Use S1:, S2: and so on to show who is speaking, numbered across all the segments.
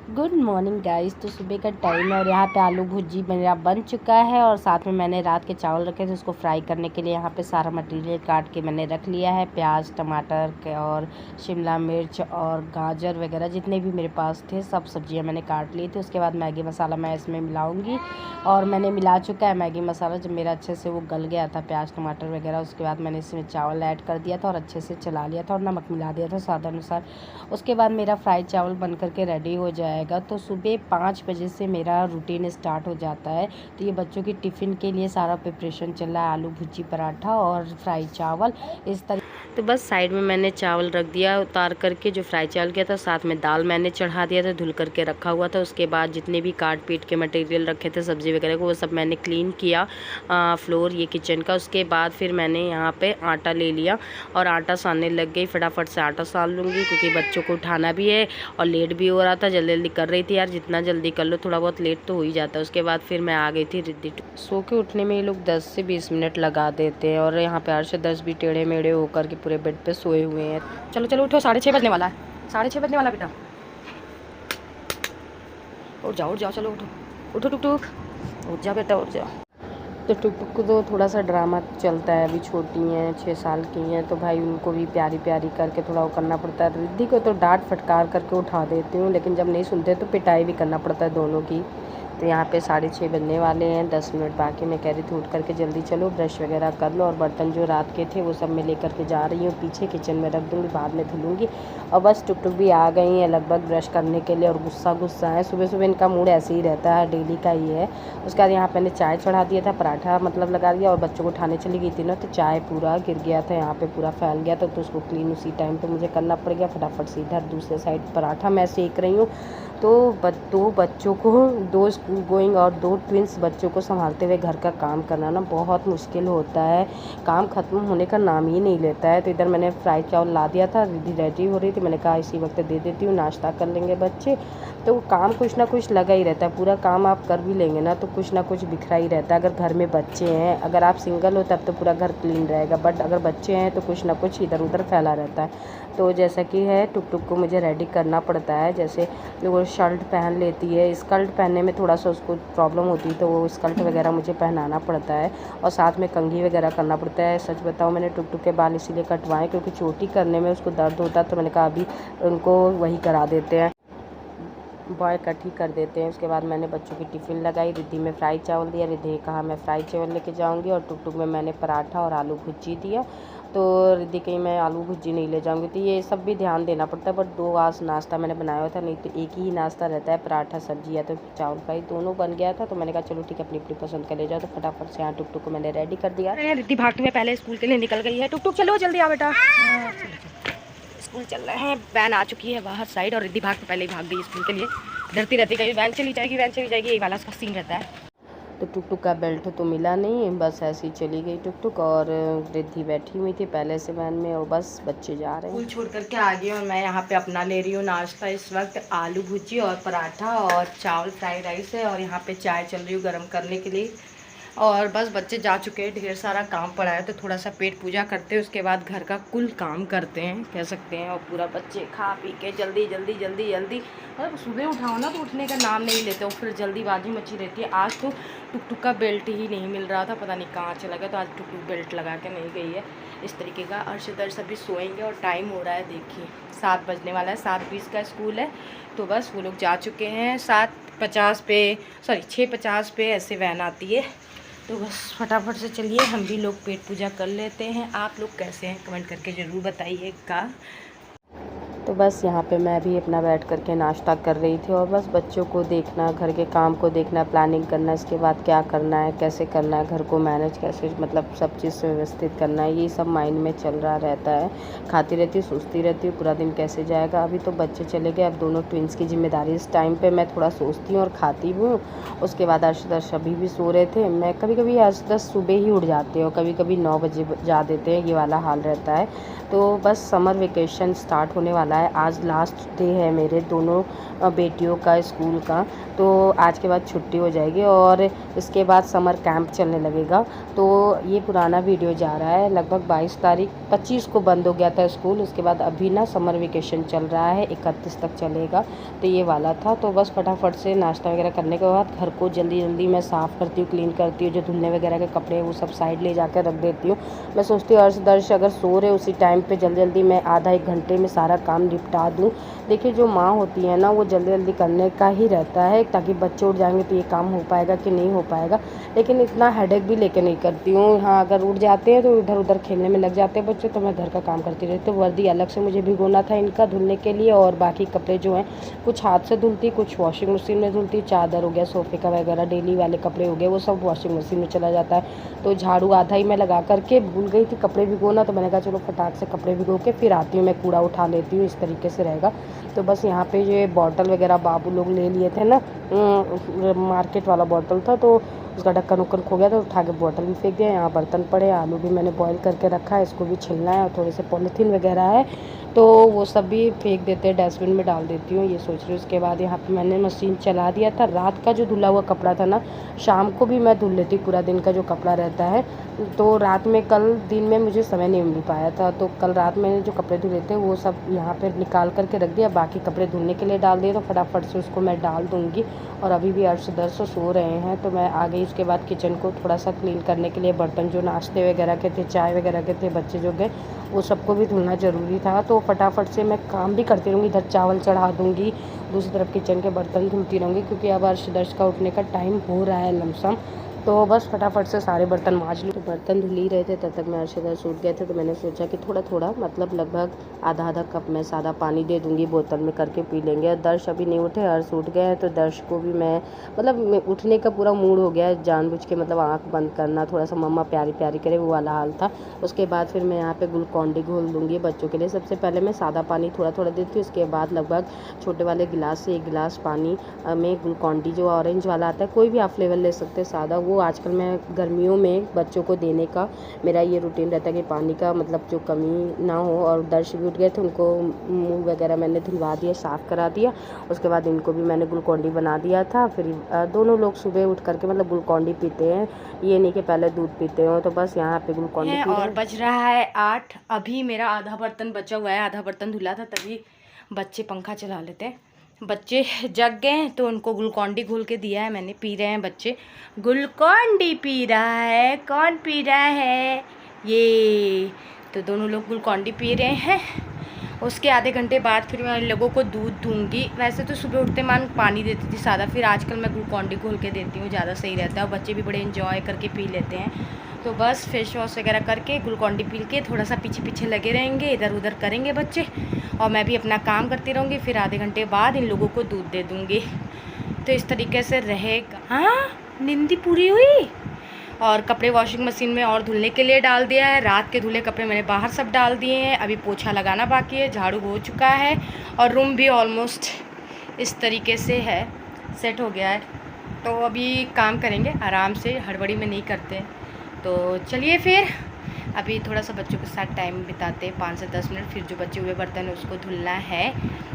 S1: Good morning guys. तो सुबह का टाइम है और यहाँ पे आलू भुजी मेरा बन चुका है और साथ में मैंने रात के चावल रखे थे उसको फ्राई करने के लिए यहाँ पे सारा मटेरियल काट के मैंने रख लिया है। प्याज, टमाटर के और शिमला मिर्च और गाजर वगैरह जितने भी मेरे पास थे सब सब्जियाँ मैंने काट ली थी। उसके बाद मैगी मसाला मैं इसमें मिलाऊँगी और मैंने मिला चुका है मैगी मसाला। जब मेरा अच्छे से वो गल गया था प्याज टमाटर वगैरह, उसके बाद मैंने इसमें चावल ऐड कर दिया था और अच्छे से चला लिया था और नमक मिला दिया था स्वाद अनुसार। उसके बाद मेरा फ्राई चावल बन करके रेडी हो जाएगा। तो सुबह 5 बजे से मेरा रूटीन स्टार्ट हो जाता है। तो ये बच्चों की टिफ़िन के लिए सारा प्रिपरेशन चल रहा है, आलू भुजी पराठा और फ्राई चावल इस तरह। तो बस साइड में मैंने चावल रख दिया उतार करके, जो फ्राई चावल किया था, साथ में दाल मैंने चढ़ा दिया था, धुल करके रखा हुआ था। उसके बाद जितने भी काट पीट के मटेरियल रखे थे सब्ज़ी वगैरह को वो सब मैंने क्लीन किया, फ्लोर ये किचन का। उसके बाद फिर मैंने यहाँ पे आटा ले लिया और आटा सानने लग गई। फटाफट से आटा सान लूँगी क्योंकि बच्चों को उठाना भी है और लेट भी हो रहा था। जल्दी जल्दी कर रही थी यार, जितना जल्दी कर लो थोड़ा बहुत लेट तो हो ही जाता है। उसके बाद फिर मैं आ गई थी रिद्धि। सो के उठने में ये लोग 10 से 20 मिनट लगा देते हैं और यहाँ पे अर्श 10 भी टेढ़े मेढ़े होकर के पूरे बेड पे सोए हुए हैं। चलो चलो उठो, 6:30 बजने वाला है, 6:30 बजने वाला बेटा। उठ जाओ चलो उठो उठो टुक टुक, उठ जा बेटा उठ जा। तो टुक टुक को तो थोड़ा सा ड्रामा चलता है, अभी छोटी हैं 6 साल की हैं तो भाई उनको भी प्यारी प्यारी करके थोड़ा वो करना पड़ता है। रिद्धि को तो डांट फटकार करके उठा देती हूँ, लेकिन जब नहीं सुनते तो पिटाई भी करना पड़ता है दोनों की। तो यहाँ पे 6:30 बजने वाले हैं, 10 मिनट बाकी। मैं कह रही थी उठ करके जल्दी चलो ब्रश वगैरह कर लो और बर्तन जो रात के थे वो सब मैं लेकर के जा रही हूँ पीछे किचन में रख दूँगी, बाद में धुलूँगी। और बस टुक टुक भी आ गई हैं लगभग ब्रश करने के लिए और गुस्सा है। सुबह सुबह इनका मूड ऐसे ही रहता है, डेली का ही है। उसके बाद यहाँ मैंने चाय चढ़ा दिया था, पराठा मतलब लगा दिया और बच्चों को उठाने चली गई थी ना, तो चाय पूरा गिर गया था, यहाँ पे पूरा फैल गया था। तो उसको क्लीन उसी टाइम पे मुझे करना पड़ गया। फटाफट से इधर दूसरे साइड पराठा मैं सेक रही हूँ। तो दो बच्चों को, 2 स्कूल गोइंग और 2 ट्विंस बच्चों को संभालते हुए घर का काम करना ना बहुत मुश्किल होता है। काम ख़त्म होने का नाम ही नहीं लेता है। तो इधर मैंने फ्राई चावल ला दिया था, रिद्धि रेडी हो रही थी, मैंने कहा इसी वक्त दे देती हूँ, नाश्ता कर लेंगे बच्चे। तो काम कुछ ना कुछ लगा ही रहता है, पूरा काम आप कर भी लेंगे ना तो कुछ ना कुछ बिखरा ही रहता है। अगर घर में बच्चे हैं, अगर आप सिंगल हो तब तो पूरा घर क्लीन रहेगा, बट अगर बच्चे हैं तो कुछ ना कुछ इधर उधर फैला रहता है। तो जैसा कि है टुक टुक को मुझे रेडी करना पड़ता है। जैसे वो शर्ट पहन लेती है, स्कर्ट पहनने में थोड़ा सा उसको प्रॉब्लम होती है तो वो स्कर्ट वगैरह मुझे पहनाना पड़ता है और साथ में कंघी वगैरह करना पड़ता है। सच बताऊँ मैंने टुक टुक के बाल इसीलिए कटवाएं क्योंकि चोटी करने में उसको दर्द होता है, तो मैंने कहा अभी उनको वही करा देते हैं, बॉय कट ही कर देते हैं। उसके बाद मैंने बच्चों की टिफ़िन लगाई, रिद्धि में फ्राई चावल दिया, रिद्धि ने कहा मैं फ्राई चावल लेके जाऊंगी और टुक टुक में मैंने पराठा और आलू भुजी दिया। तो रिद्धि कहीं मैं आलू भुजी नहीं ले जाऊंगी, तो ये सब भी ध्यान देना पड़ता है। बट 2 आज नाश्ता मैंने बनाया हुआ था, नहीं तो एक ही नाश्ता रहता है, पराठा सब्जी या तो चावल फ्राई, दोनों बन गया था। तो मैंने कहा चलो ठीक है अपनी अपनी पसंद का ले जाओ। तो फटाफट से यहाँ टुक टुक को मैंने रेडी कर दिया। रिद्धि भागते हुए पहले स्कूल के लिए निकल गई है। टुक टुक चलो जल्दी आओ बेटा, स्कूल चल रहे हैं। वैन आ चुकी है बाहर साइड और रिद्धि भाग के पहले ही भाग गई स्कूल के लिए, डरती रहती कहीं वैन चली जाएगी यही वाला उसका सीन रहता है। तो टुक टुक का बेल्ट तो मिला नहीं, बस ऐसे ही चली गई टुक टुक और रिद्धि बैठी हुई थी पहले से वैन में और बस बच्चे जा रहे हैं। स्कूल छोड़ करके आ गई और मैं यहाँ पे अपना ले रही हूँ नाश्ता। इस वक्त आलू भुजी और पराठा और चावल फ्राई राइस है और यहाँ पे चाय चल रही हूँ गर्म करने के लिए। और बस बच्चे जा चुके हैं, ढेर सारा काम पड़ा है तो थोड़ा सा पेट पूजा करते हैं, उसके बाद घर का कुल काम करते हैं कह सकते हैं। और पूरा बच्चे खा पी के जल्दी जल्दी जल्दी जल्दी, मतलब सुबह उठाओ ना तो उठने का नाम नहीं लेते हो, फिर जल्दीबाजी मची रहती है। आज तो टुक टुक का बेल्ट ही नहीं मिल रहा था, पता नहीं कहाँ चला गया, तो आज टुक टुक बेल्ट लगा के नहीं गई है। इस तरीके का अर्शदर सभी सोएंगे और टाइम हो रहा है देखिए 7 बजने वाला है, 7:20 का स्कूल है। तो बस वो लोग जा चुके हैं, 7:50 पे 6:50 पे ऐसे वैन आती है। तो बस फटाफट से चलिए हम भी लोग पेट पूजा कर लेते हैं। आप लोग कैसे हैं कमेंट करके ज़रूर बताइएगा। तो बस यहाँ पे मैं भी अपना बैठ करके नाश्ता कर रही थी और बस बच्चों को देखना, घर के काम को देखना, प्लानिंग करना, इसके बाद क्या करना है, कैसे करना है, घर को मैनेज कैसे, मतलब सब चीज़ से व्यवस्थित करना है, ये सब माइंड में चल रहा रहता है। खाती रहती हूँ, सोचती रहती हूँ पूरा दिन कैसे जाएगा। अभी तो बच्चे चले गए, अब दोनों ट्विंस की जिम्मेदारी। इस टाइम पर मैं थोड़ा सोचती हूँ और खाती भी हूँ। उसके बाद अर्शदर्श अभी भी सो रहे थे। मैं कभी कभी अर्शदर्श सुबह ही उठ जाते हो, कभी कभी 9 बजे जा देते हैं, ये वाला हाल रहता है। तो बस समर वेकेशन स्टार्ट होने वाला रहा है। आज लास्ट डे है मेरे दोनों बेटियों का स्कूल का, तो आज के बाद छुट्टी हो जाएगी और इसके बाद समर कैंप चलने लगेगा। तो ये पुराना वीडियो जा रहा है, लगभग 22 तारीख 25 को बंद हो गया था स्कूल। उसके बाद अभी ना समर वेकेशन चल रहा है, 31 तक चलेगा। तो ये वाला था। तो बस फटाफट से नाश्ता वगैरह करने के बाद घर को जल्दी जल्दी मैं साफ़ करती हूँ, क्लीन करती हूँ। जो धुलने वगैरह के कपड़े हैं वो सब साइड ले जाकर रख देती हूँ। मैं सोचती हूँ अर्श दर्श अगर सो रहे उसी टाइम पे जल्दी जल्दी मैं आधा एक घंटे में सारा काम निपटा दूँ। देखिए जो माँ होती है ना वो जल्दी जल्दी करने का ही रहता है, ताकि बच्चे उठ जाएंगे तो ये काम हो पाएगा कि नहीं हो पाएगा। लेकिन इतना हेडेक भी लेके नहीं करती हूँ। हाँ, अगर उठ जाते हैं तो इधर उधर खेलने में लग जाते हैं बच्चे, तो मैं घर का काम करती रहती हूँ। वर्दी अलग से मुझे भिगोना था इनका धुलने के लिए, और बाकी कपड़े जो हैं कुछ हाथ से धुलती, कुछ वॉशिंग मशीन में धुलती। चादर हो गया, सोफ़े का वगैरह डेली वाले कपड़े हो गए, वो सब वॉशिंग मशीन में चला जाता है। तो झाड़ू आधा ही मैं लगा करके भूल गई थी कपड़े भिगोना, तो मैंने कहा चलो फटाक से कपड़े भिगो के फिर आती हूँ, मैं कूड़ा उठा लेती हूँ, इस तरीके से रहेगा। तो बस यहाँ पे ये बॉटल वगैरह बाबू लोग ले लिए थे ना, मार्केट वाला बॉटल था, तो उसका ढक्कन उक्कन खो गया, तो उठा के बॉटल भी फेंक दिया। यहाँ बर्तन पड़े, आलू भी मैंने बॉईल करके रखा है, इसको भी छिलना है, और थोड़े से पॉलीथीन वगैरह है, तो वो सब भी फेंक देते हैं, डस्टबिन में डाल देती हूँ, ये सोच रही हूँ। उसके बाद यहाँ पे मैंने मशीन चला दिया था। रात का जो धुला हुआ कपड़ा था ना, शाम को भी मैं धुल लेती, पूरा दिन का जो कपड़ा रहता है। तो रात में कल दिन में मुझे समय नहीं मिल पाया था, तो कल रात में जो कपड़े धुले थे वो सब यहाँ पे निकाल करके रख दिया। बाकी कपड़े धुलने के लिए डाल दिए, तो फटाफट से उसको मैं डाल दूँगी। और अभी भी अर्श दर्श सो रहे हैं, तो मैं आ गई। उसके बाद किचन को थोड़ा सा क्लीन करने के लिए, बर्तन जो नाश्ते वगैरह के थे, चाय वगैरह के थे, बच्चे जो गए वो सबको भी धुलना ज़रूरी था। तो फटाफट से मैं काम भी करती रहूँगी, इधर चावल चढ़ा दूँगी, दूसरी तरफ किचन के बर्तन धुलती रहूँगी, क्योंकि अब अर्श दर्श का उठने का टाइम हो रहा है लमसम। तो बस फटाफट से सारे बर्तन मांज लूँ। तो बर्तन धुल ही रहे थे, तब तक मैं अर्श दर्श उठ गए थे, तो मैंने सोचा कि थोड़ा थोड़ा मतलब लगभग आधा आधा कप मैं सादा पानी दे दूँगी, बोतल में करके पी लेंगे। दर्श अभी नहीं उठे, अर्श उठ गए हैं, तो दर्श को भी मैं मतलब उठने का पूरा मूड हो गया है, जानबूझ के मतलब आँख बंद करना, थोड़ा सा मम्मा प्यारी प्यारी करे, वो वाला हाल था। उसके बाद फिर मैं यहाँ पे ग्लूकॉन डी घोल दूँगी बच्चों के लिए। सबसे पहले मैं सादा पानी थोड़ा थोड़ा देती हूँ, उसके बाद लगभग छोटे वाले गिलास से 1 गिलास पानी में ग्लूकॉन डी जो ऑरेंज वाला आता है, कोई भी आप फ्लेवर ले सकते हैं सादा, वो आजकल मैं गर्मियों में बच्चों को देने का मेरा ये रूटीन रहता है कि पानी का मतलब जो कमी ना हो। और दर्श भी उठ गए थे, उनको मुंह वगैरह मैंने धुलवा दिया, साफ़ करा दिया। उसके बाद इनको भी मैंने ग्लूकॉन डी बना दिया था। फिर दोनों लोग सुबह उठ करके मतलब ग्लूकॉन डी पीते हैं, ये नहीं कि पहले दूध पीते हो। तो बस यहाँ पे ग्लूकॉन डी और बज रहा है 8। अभी मेरा आधा बर्तन बचा हुआ है, आधा बर्तन धुला था, तभी बच्चे पंखा चला लेते हैं। बच्चे जग गए हैं तो उनको ग्लूकॉन डी घोल के दिया है मैंने, पी रहे हैं बच्चे। ग्लूकॉन डी पी रहा है, कौन पी रहा है? ये तो दोनों लोग ग्लूकॉन डी पी रहे हैं। उसके आधे घंटे बाद फिर मैं इन लोगों को दूध दूंगी। वैसे तो सुबह उठते मान पानी देती थी सादा, फिर आजकल मैं ग्लूकॉन डी घोल के देती हूँ, ज़्यादा सही रहता है और बच्चे भी बड़े इन्जॉय करके पी लेते हैं। तो बस फेस वॉश वगैरह करके ग्लूकॉन डी पी के थोड़ा सा पीछे पीछे लगे रहेंगे, इधर उधर करेंगे बच्चे, और मैं भी अपना काम करती रहूँगी। फिर आधे घंटे बाद इन लोगों को दूध दे दूँगी। तो इस तरीके से रहेगा। हाँ, नींद पूरी हुई। और कपड़े वॉशिंग मशीन में और धुलने के लिए डाल दिया है। रात के धुले कपड़े मैंने बाहर सब डाल दिए हैं, अभी पोछा लगाना बाकी है। झाड़ू हो चुका है और रूम भी ऑलमोस्ट इस तरीके से है, सेट हो गया है। तो अभी काम करेंगे आराम से, हड़बड़ी में नहीं करते। तो चलिए फिर अभी थोड़ा सा बच्चों के साथ टाइम बिताते 5 से 10 मिनट। फिर जो बचे हुए बर्तन है उसको धुलना है,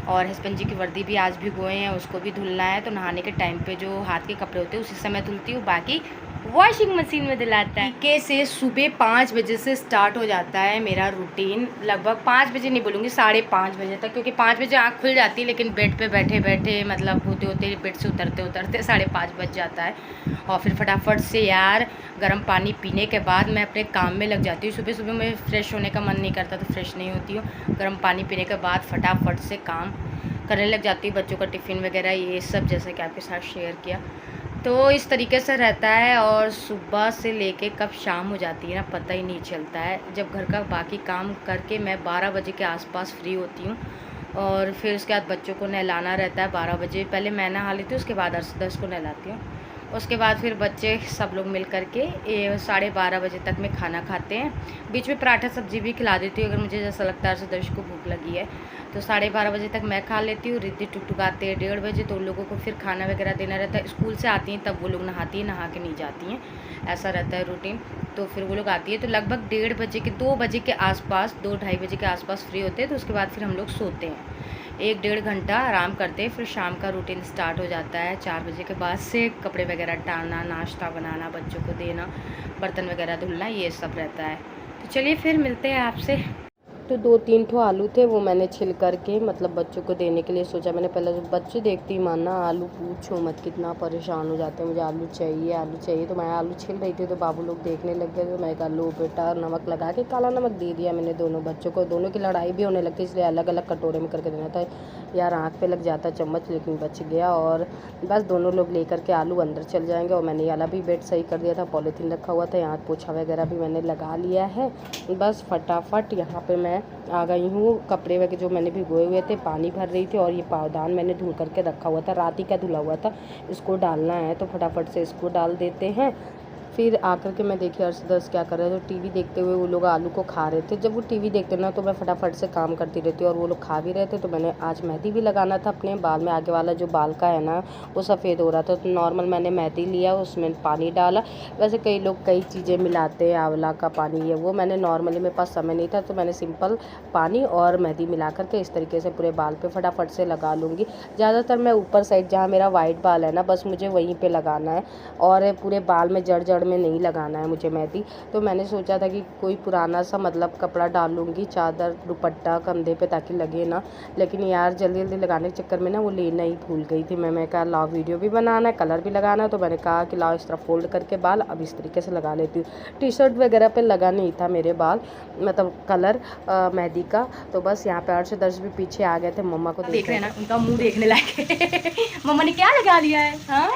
S1: और हस्बैंड जी की वर्दी भी आज भी गोए हैं, उसको भी धुलना है। तो नहाने के टाइम पे जो हाथ के कपड़े होते हैं उसी समय धुलती हूँ, बाकी वॉशिंग मशीन में दिलाता है। तरीके से सुबह 5 बजे से स्टार्ट हो जाता है मेरा रूटीन, लगभग 5 बजे नहीं बोलूँगी, 5:30 बजे तक, क्योंकि 5 बजे आँख खुल जाती है, लेकिन बेड पे बैठे बैठे मतलब होते होते बेड से उतरते उतरते 5:30 बज जाता है। और फिर फटाफट से यार गर्म पानी पीने के बाद मैं अपने काम में लग जाती हूँ। सुबह सुबह मैं फ़्रेश होने का मन नहीं करता तो फ्रेश नहीं होती हूँ। गर्म पानी पीने के बाद फटाफट से काम करने लग जाती हूँ, बच्चों का टिफ़िन वगैरह ये सब, जैसे कि आपके साथ शेयर किया। तो इस तरीके से रहता है, और सुबह से लेके कब शाम हो जाती है ना पता ही नहीं चलता है। जब घर का बाकी काम करके मैं 12 बजे के आसपास फ्री होती हूँ, और फिर उसके बाद बच्चों को नहलाना रहता है 12 बजे। पहले मैं नहा लेती हूँ, उसके बाद 10 को नहलाती हूँ। उसके बाद फिर बच्चे सब लोग मिल कर के 12:30 बजे तक में खाना खाते हैं। बीच में पराठा सब्जी भी खिला देती हूँ अगर मुझे जैसा लगता है अर्शदर्श को भूख लगी है तो 12:30 बजे तक मैं खा लेती हूँ। रिद्धि टुकटुकाते हैं 1:30 बजे, तो उन लोगों को फिर खाना वगैरह देना रहता है। स्कूल से आती हैं तब वो लोग नहाती हैं, नहा के नहीं जाती हैं, ऐसा रहता है रूटीन। तो फिर वो लोग आती है तो लगभग 1:30 बजे के 2 बजे के आसपास, 2-2:30 बजे के आसपास फ्री होते हैं। तो उसके बाद फिर हम लोग सोते हैं, 1-1.5 घंटा आराम करते हैं। फिर शाम का रूटीन स्टार्ट हो जाता है 4 बजे के बाद से। कपड़े वगैरह डालना, नाश्ता बनाना, बच्चों को देना, बर्तन वगैरह धुलना, ये सब रहता है। तो चलिए फिर मिलते हैं आपसे। तो 2-3 ठो आलू थे, वो मैंने छिल करके मतलब बच्चों को देने के लिए सोचा। मैंने पहले जब बच्चे देखती माना आलू पूछो मत कितना परेशान हो जाते हैं, मुझे आलू चाहिए आलू चाहिए। तो मैं आलू छिल रही थी तो बाबू लोग देखने लग गए। तो मैं कहा लो बेटा, नमक लगा के काला नमक दे दिया मैंने दोनों बच्चों को। दोनों की लड़ाई भी होने लगती, इसलिए अलग अलग कटोरे में करके देना था यार, आँख पे लग जाता चम्मच, लेकिन बच गया। और बस दोनों लोग लेकर के आलू अंदर चल जाएंगे। और मैंने वाला भी बेड सही कर दिया था, पॉलीथीन रखा हुआ था, यहाँ पोछा वगैरह भी मैंने लगा लिया है। बस फटाफट यहाँ पे मैं आ गई हूँ। कपड़े वगैरह जो मैंने भिगोए हुए थे पानी भर रही थी, और ये पावदान मैंने धुल करके रखा हुआ था, रात ही का धुला हुआ था, इसको डालना है। तो फटाफट से इसको डाल देते हैं। फिर आकर के मैं देखी अर्शदर्श क्या कर रहे थे, तो टीवी देखते हुए वो लोग आलू को खा रहे थे। जब वो टीवी देखते ना तो मैं फटाफट से काम करती रहती हूँ, और वो लोग खा भी रहे थे। तो मैंने आज मेहंदी भी लगाना था अपने बाल में, आगे वाला जो बाल का है ना वो सफ़ेद हो रहा था। तो नॉर्मल मैंने मेहंदी लिया, उसमें पानी डाला। वैसे कई लोग कई चीज़ें मिलाते हैं, आंवला का पानी है वो, मैंने नॉर्मली मेरे पास समय नहीं था तो मैंने सिंपल पानी और मेहंदी मिला करके इस तरीके से पूरे बाल पे फटाफट से लगा लूँगी। ज़्यादातर मैं ऊपर साइड जहाँ मेरा वाइट बाल है ना, बस मुझे वहीं पे लगाना है, और पूरे बाल में जड़ जड़ में नहीं लगाना है मुझे मेहंदी। तो मैंने सोचा था कि कोई पुराना सा मतलब कपड़ा डाल लूँगी, चादर दुपट्टा कंधे पे, ताकि लगे ना। लेकिन यार जल्दी जल्दी लगाने के चक्कर में ना वो लेना ही भूल गई थी। मैं कहा लाओ वीडियो भी बनाना है, कलर भी लगाना है, तो मैंने कहा कि लाओ इस तरह फोल्ड करके बाल अब इस तरीके से लगा लेती हूँ। टी शर्ट वगैरह पे लगा नहीं था मेरे बाल, मतलब कलर मेहंदी का। तो बस यहाँ पे अर्शदर्श भी पीछे आ गए थे, मम्मा को देख रहे हैं ना, उनका मुँह देखने लायक मम्मा ने क्या लगा लिया है। हाँ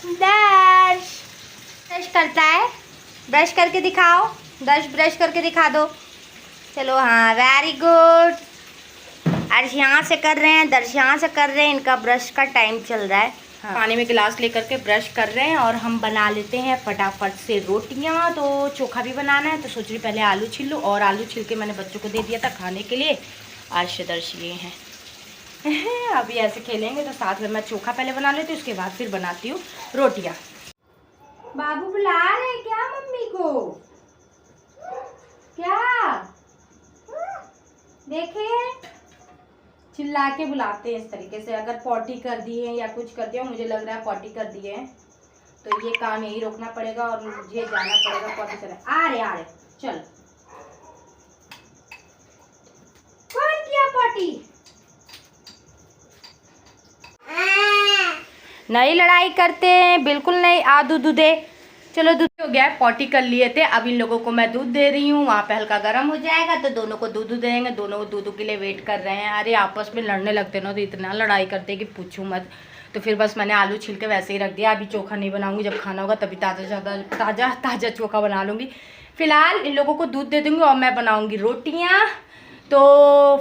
S1: ब्रश करता है, ब्रश करके दिखाओ, ब्रश करके दिखा दो। चलो हाँ, वेरी गुड। अर्श यहाँ से कर रहे हैं, दर्श यहाँ से कर रहे हैं, इनका ब्रश का टाइम चल रहा है। हाँ। पानी में गिलास लेकर के ब्रश कर रहे हैं, और हम बना लेते हैं फटाफट से रोटियाँ। तो चोखा भी बनाना है, तो सोच रही पहले आलू छील लूँ, और आलू छील के मैंने बच्चों को दे दिया था खाने के लिए। अर्शदर्श ये हैं अभी ऐसे खेलेंगे, तो साथ में मैं चोखा पहले बना लेती हूँ, उसके बाद फिर बनाती हूँ रोटियाँ। बाबू बुला रहे क्या मम्मी को? क्या देखे, चिल्ला के बुलाते हैं इस तरीके से। अगर पॉटी कर दी है या कुछ कर दिया, मुझे लग रहा है पॉटी कर दिए हैं, तो ये काम यही रोकना पड़ेगा और मुझे जाना पड़ेगा पॉटी करने। आ रहे चल। कौन किया पॉटी? नहीं लड़ाई करते हैं, बिल्कुल नहीं। आ दूध दे, चलो दूध हो गया है, पॉटी कर लिए थे। अब इन लोगों को मैं दूध दे रही हूँ, वहाँ पे हल्का गर्म हो जाएगा तो दोनों को दूध देंगे। दोनों दूध के लिए वेट कर रहे हैं। अरे आपस में लड़ने लगते ना तो इतना लड़ाई करते कि पूछूं मत। तो फिर बस मैंने आलू छिल के वैसे ही रख दिया। अभी चोखा नहीं बनाऊंगी, जब खाना होगा तभी ताज़ा चोखा बना लूँगी। फिलहाल इन लोगों को दूध दे दूँगी और मैं बनाऊँगी रोटियाँ। तो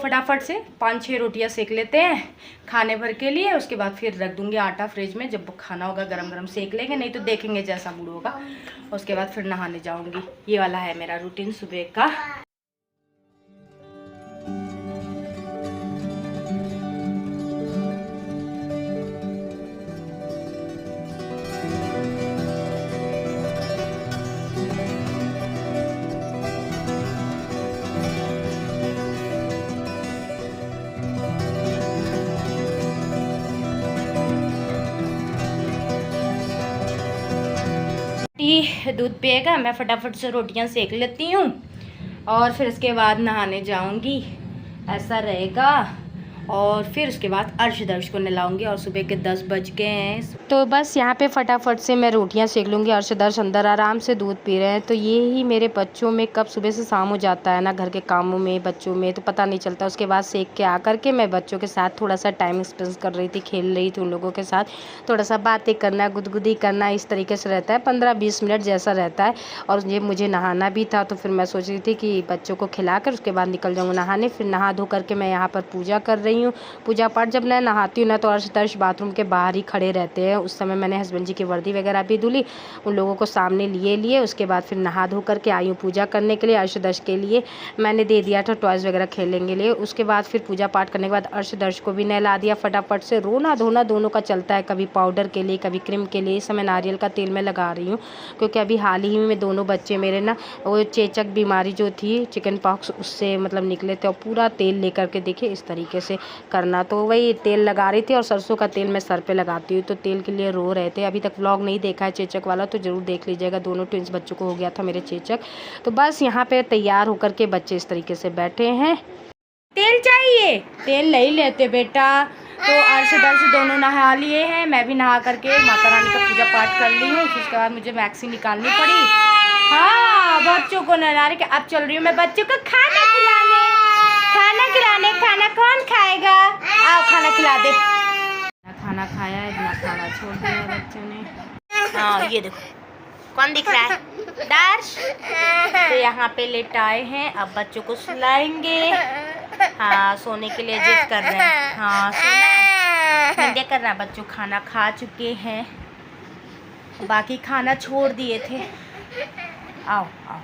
S1: फटाफट से 5-6 रोटियां सेक लेते हैं खाने भर के लिए। उसके बाद फिर रख दूंगी आटा फ्रिज में, जब खाना होगा गरम गरम सेक लेंगे, नहीं तो देखेंगे जैसा मूड होगा। उसके बाद फिर नहाने जाऊंगी। ये वाला है मेरा रूटीन सुबह का। दूध पिएगा, मैं फटाफट से रोटियां सेक लेती हूँ और फिर उसके बाद नहाने जाऊंगी, ऐसा रहेगा। और फिर उसके बाद अर्शदर्श को नहलाऊंगी और सुबह के 10 बज गए हैं। तो बस यहाँ पे फटाफट से मैं रोटियाँ सेक लूँगी। अर्शदर्श अंदर आराम से दूध पी रहे हैं। तो ये ही मेरे बच्चों में कब सुबह से शाम हो जाता है ना, घर के कामों में बच्चों में, तो पता नहीं चलता। उसके बाद सेक के आकर के मैं बच्चों के साथ थोड़ा सा टाइम स्पेंड कर रही थी, खेल रही थी उन लोगों के साथ, थोड़ा सा बातें करना, गुदगुदी करना, इस तरीके से रहता है। 15-20 मिनट जैसा रहता है। और ये मुझे नहाना भी था, तो फिर मैं सोच रही थी कि बच्चों को खिला कर उसके बाद निकल जाऊँगा नहाने। फिर नहा धो करके मैं यहाँ पर पूजा कर रही रही हूँ पूजा पाठ। जब मैं नहाती हूँ ना तो अर्श दर्श बाथरूम के बाहर ही खड़े रहते हैं। उस समय मैंने हस्बैंड जी की वर्दी वगैरह भी धुली, उन लोगों को सामने लिए उसके बाद फिर नहा धो करके आई हूँ पूजा करने के लिए। अर्श दर्श के लिए मैंने दे दिया था टॉयज़ वगैरह खेलने के लिए। उसके बाद फिर पूजा पाठ करने के बाद अर्श दर्श को भी नहला दिया फटाफट से। रोना धोना दोनों का चलता है, कभी पाउडर के लिए कभी क्रीम के लिए। इस समय नारियल का तेल मैं लगा रही हूँ क्योंकि अभी हाल ही में दोनों बच्चे मेरे ना वो चेचक बीमारी जो थी चिकन पॉक्स उससे मतलब निकले थे, और पूरा तेल लेकर के देखिए इस तरीके से करना। तो वही तेल लगा रही थी और सरसों का तेल मैं सर पे लगाती हूँ, तो तेल के लिए रो रहे थे। अभी तक व्लॉग नहीं देखा है चेचक वाला तो ज़रूर देख लीजिएगा। दोनों ट्विंस बच्चों को हो गया था मेरे चेचक। तो बस यहाँ पे तैयार होकर के बच्चे इस तरीके से बैठे हैं। तेल चाहिए, तेल नहीं लेते बेटा। तो अर्श दर्श दोनों नहा लिए हैं, मैं भी नहा करके माता रानी का पूजा पाठ कर ली हूँ। उसके बाद मुझे वैक्सीन निकालनी पड़ी। हाँ, बच्चों को नहलाने के अब चल रही हूँ मैं बच्चों को खाना खिलाने। खाना कौन खाएगा? आओ खाना खिला दे। खाना खाया, इतना खाना छोड़ दिया बच्चों ने। हाँ ये देखो कौन दिख रहा है? दर्श। तो यहाँ पे लेट आए हैं, अब बच्चों को सुलाएंगे। हाँ सोने के लिए जिद कर रहे हैं। हाँ सोना निंदे कर रहा है। बच्चों खाना खा चुके हैं, बाकी खाना छोड़ दिए थे। आओ आओ।